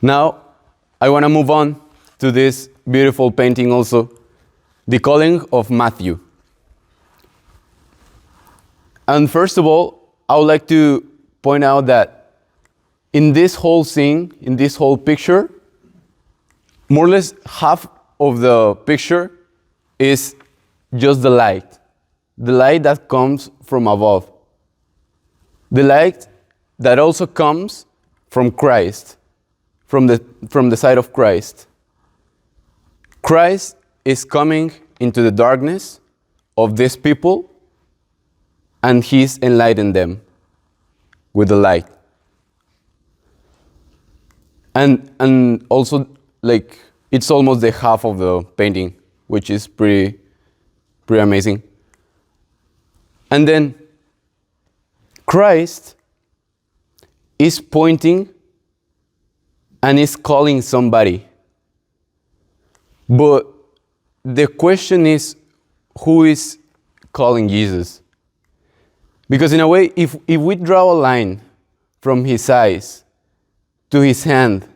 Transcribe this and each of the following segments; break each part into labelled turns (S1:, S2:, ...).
S1: Now, I want to move on to this beautiful painting also, The Calling of Matthew. And first of all, I would like to point out that in this whole scene, in this whole picture, more or less half of the picture is just the light that comes from above. The light that also comes from Christ, from the side of Christ. Christ is coming into the darkness of these people, and he's enlightening them with the light. And also, like, it's almost the half of the painting, which is pretty amazing. And then Christ is pointing and is calling somebody. But the question is, who is calling Jesus? Because in a way, if we draw a line from his eyes to his hand,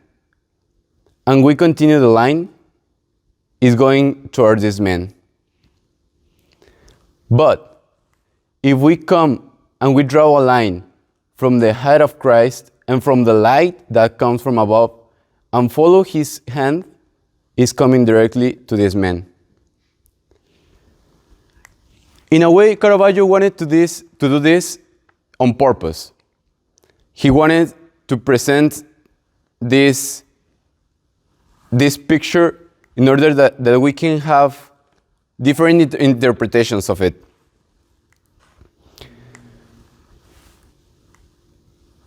S1: and we continue the line, it's going towards this man. But if we come and we draw a line from the head of Christ and from the light that comes from above and follow his hand, is coming directly to this man. In a way, Caravaggio wanted to do this on purpose. He wanted to present this picture in order that we can have different interpretations of it.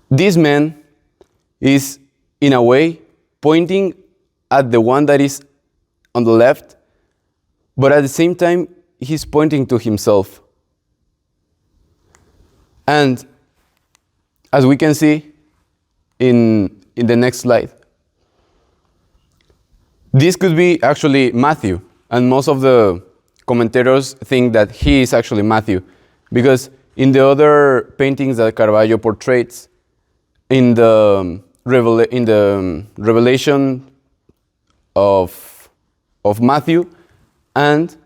S1: This man is, in a way, pointing at the one that is on the left, but at the same time, he's pointing to himself. And as we can see in the next slide, this could be actually Matthew, and most of the commentators think that he is actually Matthew, because in the other paintings that Caravaggio portrays, in the revelation of Matthew and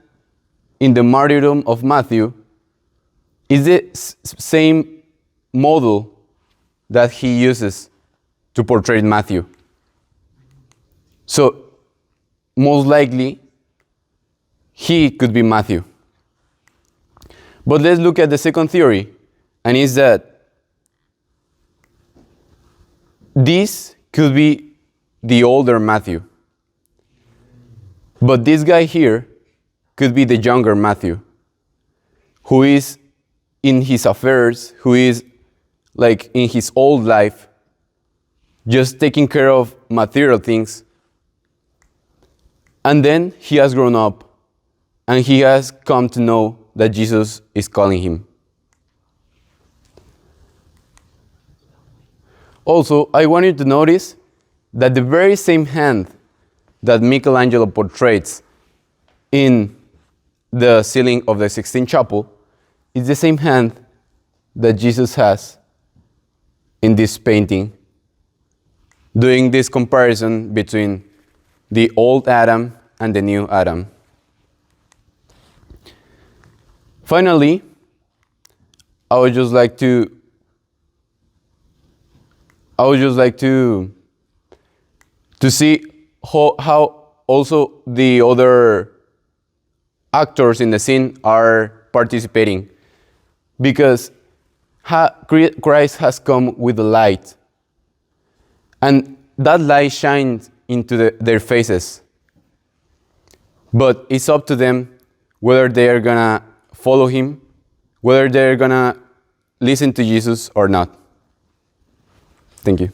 S1: in the martyrdom of Matthew, is the same model that he uses to portray Matthew. So most likely he could be Matthew. But let's look at the second theory, and is that this could be the older Matthew. But this guy here could be the younger Matthew, who is in his affairs, who is like in his old life, just taking care of material things. And then he has grown up, and he has come to know that Jesus is calling him. Also, I want you to notice that the very same hand that Michelangelo portrays in the ceiling of the Sistine Chapel is the same hand that Jesus has in this painting, doing this comparison between the old Adam and the new Adam. Finally, I would just like to see how also the other actors in the scene are participating, because Christ has come with the light, and that light shines into their faces. But it's up to them whether they are gonna follow him, whether they're gonna listen to Jesus or not. Thank you.